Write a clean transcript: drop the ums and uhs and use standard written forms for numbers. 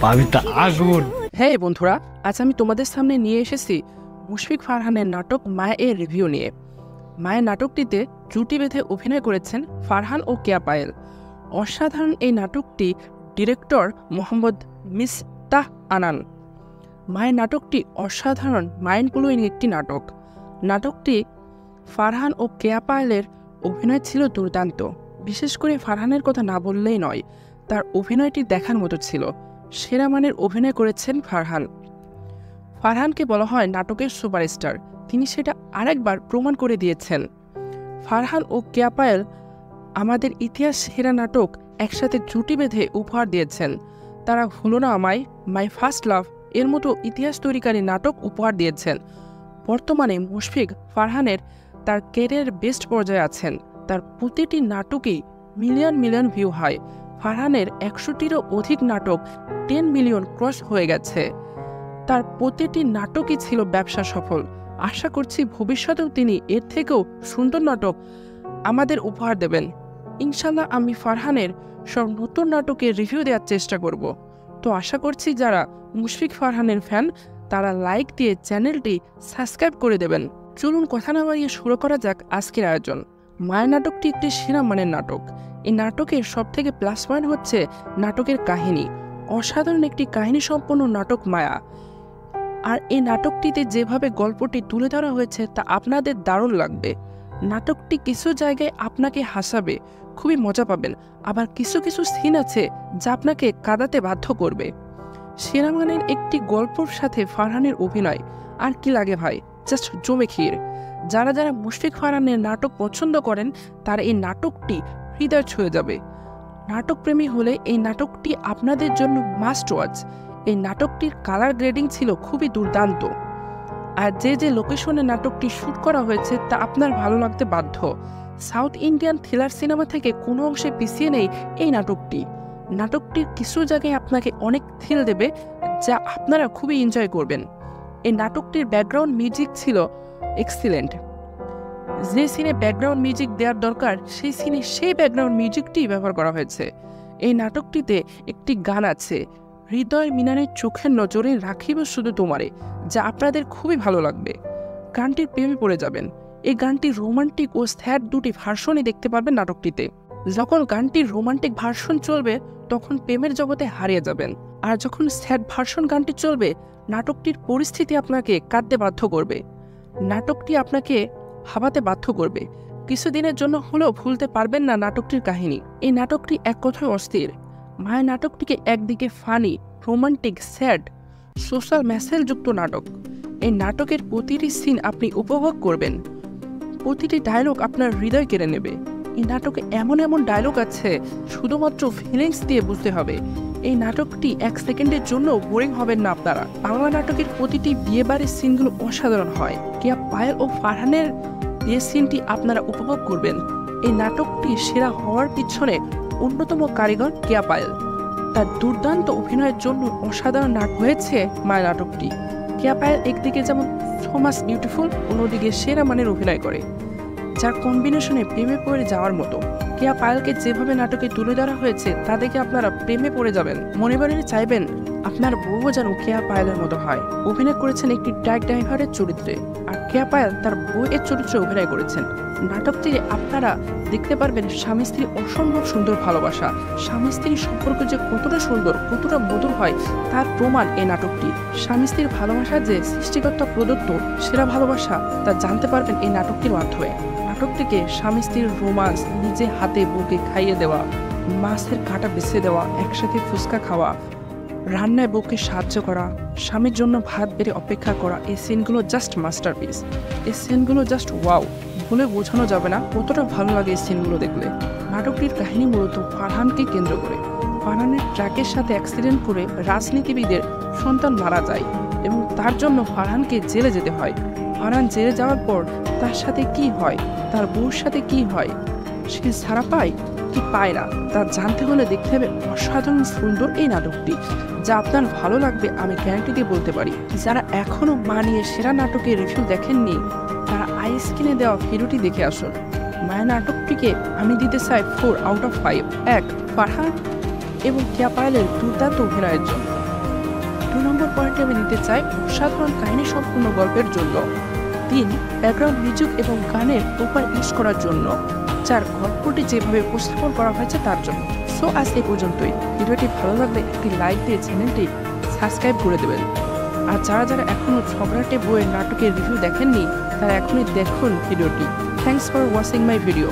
ভাবিটা আগুন। হ্যাঁ বন্ধুরা, আজ আমি তোমাদের সামনে নিয়ে এসেছি মুশফিক ফারহানের নাটক মায়া এর রিভিউ নিয়ে। মায়া নাটকটিতে জুটি বেঁধে অভিনয় করেছেন ফারহান ও কেয়া পায়েল। অসাধারণ এই নাটকটি ডিরেক্টর মোহাম্মদ মিসতাহ আনান। মায়া নাটকটি অসাধারণ মাইন্ড ব্লোয়িং একটি নাটক। নাটকটি ফারহান ও কেয়া পায়েলের অভিনয় ছিল দুর্দান্ত। বিশেষ করে ফারহানের কথা না বললেই নয়, তার অভিনয়টি দেখার মতো ছিল। সেরা মানের অভিনয় করেছেন ফারহান। ফারহানকে বলা হয় নাটকের সুপারস্টার, তিনি সেটা আরেকবার প্রমাণ করে দিয়েছেন। ফারহান ও কেয়া পায়েল আমাদের ইতিহাস সেরা নাটক একসাথে জুটি বেঁধে উপহার দিয়েছেন। তারা ভুলো না আমায়, মাই ফার্স্ট লাভ এর মতো ইতিহাস তৈরিকারী নাটক উপহার দিয়েছেন। বর্তমানে মুশফিক ফারহানের তার ক্যারিয়ারের বেস্ট পর্যায়ে আছেন। তার প্রতিটি নাটকেই মিলিয়ন মিলিয়ন ভিউ হয়। ফারহানের 100টিরও অধিক নাটক 10 মিলিয়ন ক্রস হয়ে গেছে। তার প্রতিটি নাটকই ছিল ব্যবসা সফল। আশা করছি ভবিষ্যতেও তিনি এর থেকেও সুন্দর নাটক আমাদের উপহার দেবেন। ইনশাল্লাহ আমি ফারহানের সব নতুন নাটকের রিভিউ দেওয়ার চেষ্টা করব। তো আশা করছি যারা মুশফিক ফারহানের ফ্যান তারা লাইক দিয়ে চ্যানেলটি সাবস্ক্রাইব করে দেবেন। চলুন কথা না বাড়িয়ে শুরু করা যাক আজকের আয়োজন। মায়া নাটকটি একটি সেরা মানের নাটক। এই নাটকের সবথেকে প্লাস পয়েন্ট হচ্ছে নাটকের কাহিনী। অসাধারণ একটি কাহিনী সম্পন্ন নাটক মায়া। আর এই নাটকটিতে যেভাবে গল্পটি তুলে ধরা হয়েছে তা আপনাদের দারুণ লাগবে। নাটকটি কিছু জায়গায় আপনাকে হাসাবে, খুবই মজা পাবেন। আবার কিছু কিছু সিন আছে যা আপনাকে কাঁদাতে বাধ্য করবে। সেরা মানের একটি গল্পর সাথে ফারহানের অভিনয়, আর কি লাগে ভাই, জাস্ট জমে ক্ষীর। যারা যারা মুশফিক ফারহানের নাটক পছন্দ করেন তারা এই নাটকটি হৃদয় ছুঁয়ে যাবে। নাটক প্রেমী হলে এই নাটকটি আপনাদের জন্য মাস্ট ওয়াচ। এই নাটকটির কালার গ্রেডিং ছিল খুবই দুর্দান্ত। আর যে যে লোকেশনে নাটকটি শ্যুট করা হয়েছে তা আপনার ভালো লাগতে বাধ্য। সাউথ ইন্ডিয়ান থ্রিলার সিনেমা থেকে কোনো অংশে পিছিয়ে নেই এই নাটকটি। নাটকটির কিছু জায়গায় আপনাকে অনেক থ্রিল দেবে যা আপনারা খুবই এনজয় করবেন। এই নাটকটির ব্যাকগ্রাউন্ড মিউজিক ছিল এক্সিলেন্ট। যে সিনে ব্যাকগ্রাউন্ড মিউজিক দেওয়ার দরকার সেই সিনে সেই ব্যাকগ্রাউন্ড মিউজিকটি ব্যবহার করা হয়েছে। এই নাটকটিতে একটি গান আছে, হৃদয় মিনানের চোখের নজরে রাখিব শুধু তোমারে, যা আপনাদের খুবই ভালো লাগবে। গানটির প্রেমে পড়ে যাবেন। এই গানটি রোমান্টিক ও স্যাড দুটি ভার্সনই দেখতে পারবেন নাটকটিতে। যখন গানটির রোমান্টিক ভার্সন চলবে তখন প্রেমের জগতে হারিয়ে যাবেন, আর যখন স্যাড ভার্সন গানটি চলবে নাটকটির পরিস্থিতি আপনাকে কাঁদতে বাধ্য করবে। নাটকটি আপনাকে ভাবাতে বাধ্য করবে। কিছুদিনের জন্য হলেও ভুলতে পারবেন না নাটকটির কাহিনী। এই নাটকটি এক কথায় অস্থির। মায়া নাটকটিকে একদিকে funny, romantic, sad, social message যুক্ত নাটক। এই নাটকের প্রতিটি সিন আপনি উপভোগ করবেন। প্রতিটি ডায়লগ আপনার হৃদয় কেড়ে নেবে। এই নাটকে এমন এমন ডায়লগ আছে শুধুমাত্র ফিলিংস দিয়ে বুঝতে হবে। এই নাটকটি 1 সেকেন্ডের জন্য বোরিং হবেন না আপনারা। বাংলা নাটকের প্রতিটি বিয়েবাড়ির সিনগুলো অসাধারণ হয়। কেয়া পায়েল ও ফারহানের বিয়ের সিনটি আপনারা উপভোগ করবেন। এই নাটকটি সেরা হওয়ার পিছনে অন্যতম কারিগর কেয়া পায়েল। তার দুর্দান্ত অভিনয়ের জন্য অসাধারণ নাটক হয়েছে মায়া নাটকটি। কেয়া পায়েল একদিকে যেমন সো মাচ বিউটিফুল, অন্যদিকে সেরা মানের অভিনয় করে, যার কম্বিনেশনে প্রেমে পড়ে যাওয়ার মতো। কেয়া পায়েলকে যেভাবে নাটকে তুলে ধরা হয়েছে তা দেখে আপনারা প্রেমে পড়ে যাবেন। মনে মনে চাইবেন আপনার বউ যেন কেয়া পায়েলের মতো হয়। অভিনয় করেছেন একটি ট্রাক ড্রাইভারের চরিত্রে, আর কেয়া পায়েল তার বউয়ের চরিত্রে অভিনয় করেছেন। নাটকটি আপনারা দেখতে পারবেন স্বামী স্ত্রী অসম্ভব সুন্দর ভালোবাসা। স্বামী স্ত্রীর সম্পর্ক যে কতটা সুন্দর, কতটা মধুর হয় তার প্রমাণ এই নাটকটি। স্বামী স্ত্রীর ভালোবাসা যে সৃষ্টিকর্তা প্রদত্ত সেরা ভালোবাসা তা জানতে পারবেন এই নাটকটির মাধ্যমে। নাটকটিকে স্বামী স্ত্রীর রোমান্স, নিজে হাতে বউকে খাইয়ে দেওয়া, মাছের কাঁটা বেছে দেওয়া, একসাথে ফুচকা খাওয়া, রান্নায় বউকে সাহায্য করা, স্বামীর জন্য ভাত বেড়ে অপেক্ষা করা, এই সিনগুলো জাস্ট মাস্টারপিস। এই সিনগুলো জাস্ট ওয়াও, বলে বোঝানো যাবে না কতটা ভালো লাগে এই সিনগুলো দেখলে। নাটকটির কাহিনী মূলত ফারহানকে কেন্দ্র করে। ফারহানের ট্রাকের সাথে অ্যাক্সিডেন্ট করে রাজনীতিবিদের সন্তান মারা যায় এবং তার জন্য ফারহানকে জেলে যেতে হয়। ফারহান জেলে যাওয়ার পর তার সাথে কি হয়, তার বউর সাথে কি হয়, সে ছাড়া পায় কি পায় না, তা জানতে হলে দেখতে হবে অসাধারণ সুন্দর এই নাটকটি, যা আপনার ভালো লাগবে আমি গ্যারান্টি দিয়ে বলতে পারি। যারা এখনো মানিয়ে সেরা নাটকের রিভিউ দেখেননি তারা আই স্ক্রিনে দেওয়া ভিডিওটি দেখে আসুন। মায়া নাটকটিকে আমি দিতে চাই 4 আউট অফ 5। 1, ফারহান এবং কেয়া পায়েলের দুর্দান্ত অভিনয়ের জন্য। 2 নম্বর পয়েন্টে আমি দিতে চাই অসাধারণ কাহিনী সম্পূর্ণ গল্পের জন্য। 3 ব্যাকগ্রাউন্ড মিউজিক এবং গানের প্রপার ইউজ করার জন্য। 4 গল্পটি যেভাবে উপস্থাপন করা হয়েছে তার জন্য। সো আজ এই পর্যন্তই। ভিডিওটি ভালো লাগলে একটি লাইক দিয়ে চ্যানেলটি সাবস্ক্রাইব করে দেবেন। আর যারা এখনও সম্রাটে বইয়ের নাটকের রিভিউ দেখেননি তারা এখনই দেখুন ভিডিওটি। Thanks for watching my video.